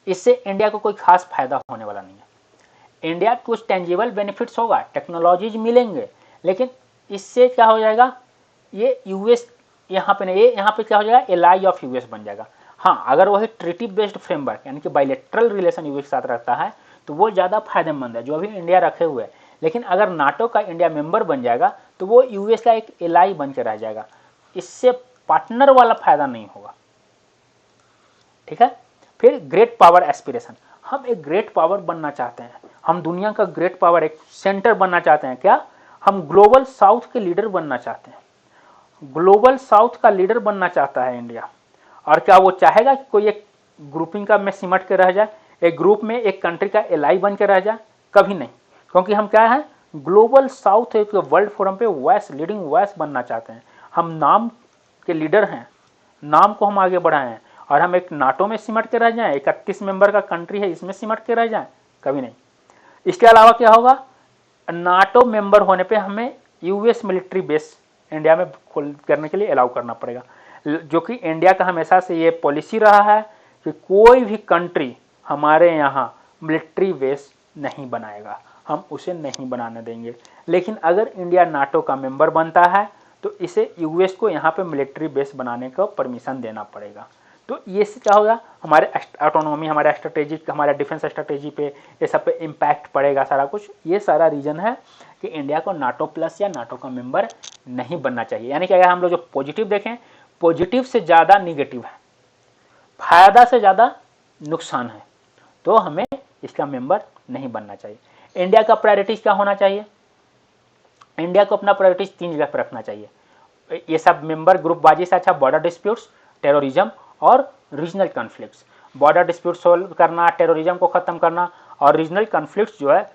इससे इंडिया को कोई खास फायदा होने वाला नहीं है। इंडिया कुछ टेंजिबल बेनिफिट्स होगा, टेक्नोलॉजीज मिलेंगे, लेकिन इससे क्या हो जाएगा, ये यूएस यहाँ पे नहीं, ये यहाँ पे क्या हो जाएगा, एलाई ऑफ यूएस बन जाएगा। हाँ, अगर वही ट्रीटी बेस्ड फ्रेमवर्क यानी कि बायलैटरल रिलेशन यूएस के साथ रखता है तो वो ज़्यादा फायदेमंद है, जो अभी इंडिया रखे हुए है। लेकिन अगर नाटो का इंडिया मेंबर बन जाएगा तो वो यूएस का एक एलाई बन के रह जाएगा, इससे पार्टनर वाला फायदा नहीं होगा, ठीक है। फिर ग्रेट पावर एस्पिरेशन, हम एक ग्रेट पावर बनना चाहते हैं, हम दुनिया का ग्रेट पावर, एक सेंटर बनना चाहते हैं। क्या, हम ग्लोबल साउथ के लीडर बनना चाहते हैं। ग्लोबल साउथ का लीडर बनना चाहता है इंडिया। और क्या वो चाहेगा कि कोई एक ग्रुपिंग का में सिमट के रह जाए, एक ग्रुप में एक कंट्री का एलाई बन के रह जाए? कभी नहीं, क्योंकि हम क्या है, ग्लोबल साउथ एक वर्ल्ड फोरम पे वॉइस, लीडिंग वॉइस बनना चाहते हैं। हम नाम के लीडर हैं, नाम को हम आगे बढ़ाए हैं, और हम एक नाटो में सिमट के रह जाएं, 31 मेंबर का कंट्री है इसमें सिमट के रह जाएं? कभी नहीं। इसके अलावा क्या होगा, नाटो मेंबर होने पे हमें यूएस मिलिट्री बेस इंडिया में खोल करने के लिए अलाउ करना पड़ेगा, जो कि इंडिया का हमेशा से ये पॉलिसी रहा है कि कोई भी कंट्री हमारे यहाँ मिलिट्री बेस नहीं बनाएगा, हम उसे नहीं बनाने देंगे। लेकिन अगर इंडिया नाटो का मेंबर बनता है तो इसे यूएस को यहाँ पे मिलिट्री बेस बनाने का परमिशन देना पड़ेगा। तो ये से क्या होगा, हमारे ऑटोनॉमी, हमारे स्ट्रेटेजिक, हमारे डिफेंस स्ट्रेटेजी पे, ये सब पे इम्पैक्ट पड़ेगा सारा कुछ। ये सारा रीजन है कि इंडिया को नाटो प्लस या नाटो का मेंबर नहीं बनना चाहिए। यानी कि अगर हम लोग जो पॉजिटिव देखें, पॉजिटिव से ज़्यादा निगेटिव है, फायदा से ज़्यादा नुकसान है, तो हमें इसका मेंबर नहीं बनना चाहिए। इंडिया का प्रायोरिटीज क्या होना चाहिए, इंडिया को अपना प्रायोरिटीज 3 जगह पर रखना चाहिए। ये सब मेंबर ग्रुपबाजी से अच्छा बॉर्डर डिस्प्यूट्स, टेररिज्म और regional conflicts. Border dispute solve करना, टेररिज्म को खत्म करना और रीजनल कॉन्फ्लिक्ट्स जो है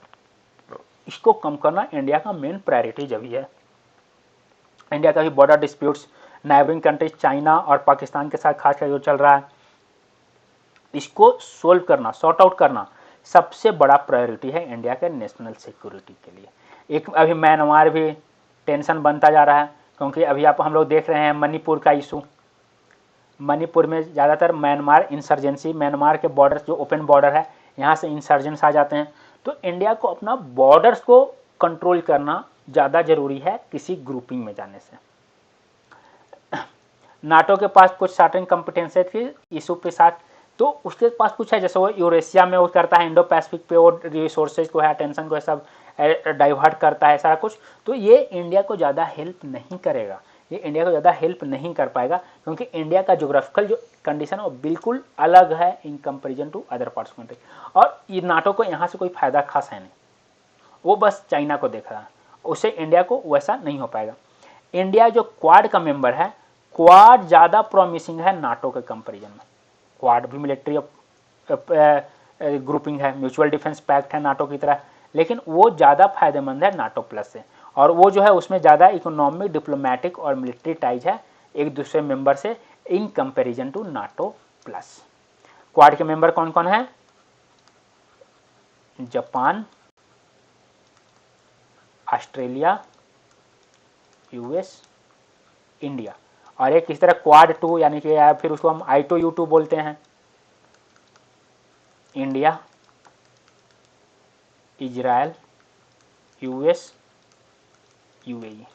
इसको कम करना इंडिया का मेन प्रायोरिटी अभी है। इंडिया का भी border disputes, neighbouring countries China और पाकिस्तान के साथ खासकर जो चल रहा है, इसको सोल्व करना, सॉर्ट आउट करना सबसे बड़ा प्रायोरिटी है इंडिया के नेशनल सिक्योरिटी के लिए। एक अभी म्यांमार भी टेंशन बनता जा रहा है, क्योंकि अभी आप हम लोग देख रहे हैं मणिपुर का इशू। मणिपुर में ज़्यादातर म्यांमार इंसर्जेंसी, म्यांमार के बॉर्डर जो ओपन बॉर्डर है यहाँ से इंसर्जेंस आ जाते हैं। तो इंडिया को अपना बॉर्डर्स को कंट्रोल करना ज़्यादा जरूरी है किसी ग्रुपिंग में जाने से। नाटो के पास कुछ सर्टेन कॉम्पिटेंसी थी इशू के साथ, तो उसके पास कुछ है, जैसे वो यूरेशिया में वो करता है, इंडो पैसिफिक पे वो रिसोर्सेज को है, अटेंशन को है, सब डाइवर्ट करता है सारा कुछ। तो ये इंडिया को ज़्यादा हेल्प नहीं करेगा, ये इंडिया को ज़्यादा हेल्प नहीं कर पाएगा, क्योंकि इंडिया का जोग्राफिकल जो कंडीशन है वो बिल्कुल अलग है in comparison to other parts country. और ये नाटो को यहाँ से कोई फायदा खास है नहीं, वो बस चाइना को देख रहा है, उससे इंडिया को वैसा नहीं हो पाएगा। इंडिया जो क्वाड का मेंबर है, क्वाड ज़्यादा प्रॉमिसिंग है नाटो के कंपेरिजन में। क्वाड भी मिलिट्री ग्रुपिंग है, म्यूचुअल डिफेंस पैक्ट है नाटो की तरह, लेकिन वो ज़्यादा फायदेमंद है नाटो प्लस से, और वो जो है उसमें ज़्यादा इकोनॉमिक, डिप्लोमेटिक और मिलिट्री टाइज है एक दूसरे मेंबर से in comparison to NATO plus. Quad के मेंबर कौन कौन है, जापान, ऑस्ट्रेलिया, यूएस, इंडिया, और एक इस तरह क्वाड 2 यानी कि फिर उसको हम I2U2 बोलते हैं, इंडिया, इजराइल, यूएस, यूएई।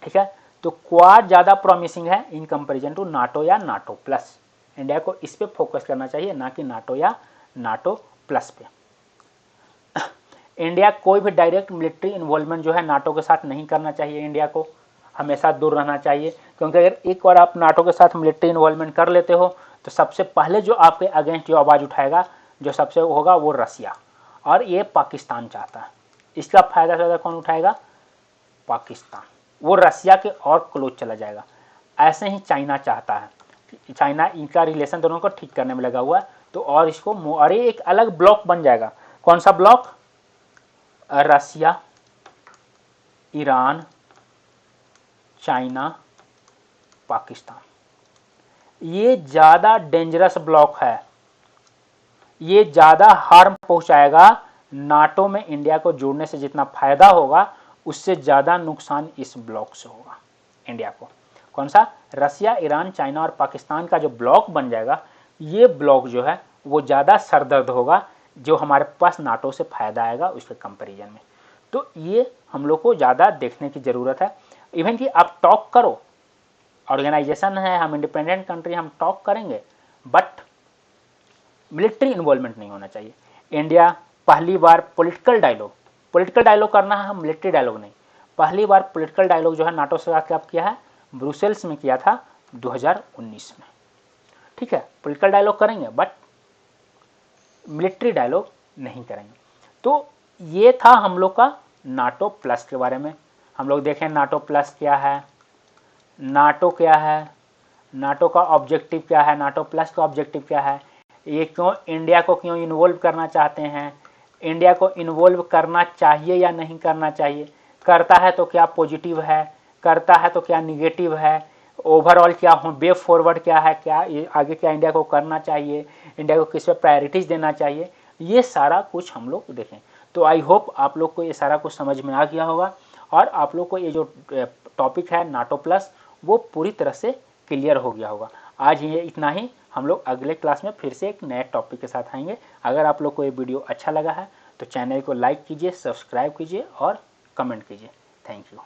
ठीक है, तो क्वाड ज़्यादा प्रॉमिसिंग है इन कंपैरिजन टू नाटो या नाटो प्लस। इंडिया को इस पे फोकस करना चाहिए, ना कि नाटो या नाटो प्लस पे। इंडिया कोई भी डायरेक्ट मिलिट्री इन्वॉल्वमेंट जो है नाटो के साथ नहीं करना चाहिए, इंडिया को हमेशा दूर रहना चाहिए, क्योंकि अगर एक बार आप नाटो के साथ मिलिट्री इन्वॉल्वमेंट कर लेते हो तो सबसे पहले जो आपके अगेंस्ट जो आवाज़ उठाएगा, जो सबसे होगा, वो रसिया, और ये पाकिस्तान चाहता है। इसका फायदा ज़्यादा कौन उठाएगा? पाकिस्तान। वो रसिया के और क्लोज चला जाएगा। ऐसे ही चाइना चाहता है, चाइना इनका रिलेशन दोनों को ठीक करने में लगा हुआ है, तो और इसको अरे एक अलग ब्लॉक बन जाएगा। कौन सा ब्लॉक? रसिया, ईरान, चाइना, पाकिस्तान। ये ज़्यादा डेंजरस ब्लॉक है, ये ज़्यादा हार्म पहुंचाएगा। नाटो में इंडिया को जोड़ने से जितना फायदा होगा, उससे ज़्यादा नुकसान इस ब्लॉक से होगा इंडिया को। कौन सा? रसिया, ईरान, चाइना और पाकिस्तान का जो ब्लॉक बन जाएगा, ये ब्लॉक जो है वो ज़्यादा सरदर्द होगा, जो हमारे पास नाटो से फायदा आएगा उसके कंपैरिजन में। तो ये हम लोग को ज़्यादा देखने की ज़रूरत है। इवन कि आप टॉक करो, ऑर्गेनाइजेशन है, हम इंडिपेंडेंट कंट्री, हम टॉक करेंगे, बट मिलिट्री इन्वॉल्वमेंट नहीं होना चाहिए। इंडिया पहली बार पॉलिटिकल डायलॉग करना है, हम मिलिट्री डायलॉग नहीं। पहली बार पॉलिटिकल डायलॉग जो है नाटो से कब किया है? ब्रुसेल्स में किया था 2019 में। ठीक है, पॉलिटिकल डायलॉग करेंगे बट मिलिट्री डायलॉग नहीं करेंगे। तो ये था हम लोग का नाटो प्लस के बारे में। हम लोग देखें नाटो प्लस क्या है, नाटो क्या है, नाटो का ऑब्जेक्टिव क्या है, नाटो प्लस का ऑब्जेक्टिव क्या है, ये क्यों इंडिया को क्यों इन्वॉल्व करना चाहते हैं, इंडिया को इन्वॉल्व करना चाहिए या नहीं करना चाहिए, करता है तो क्या पॉजिटिव है, करता है तो क्या निगेटिव है, ओवरऑल क्या हो, वे फॉरवर्ड क्या है, क्या आगे क्या इंडिया को करना चाहिए, इंडिया को किस पे प्रायोरिटीज़ देना चाहिए, ये सारा कुछ हम लोग देखें। तो आई होप आप लोग को ये सारा कुछ समझ में आ गया होगा, और आप लोग को ये जो टॉपिक है नाटो प्लस, वो पूरी तरह से क्लियर हो गया होगा। आज ये इतना ही, हम लोग अगले क्लास में फिर से एक नए टॉपिक के साथ आएंगे। अगर आप लोग को ये वीडियो अच्छा लगा है तो चैनल को लाइक कीजिए, सब्सक्राइब कीजिए और कमेंट कीजिए। Thank you.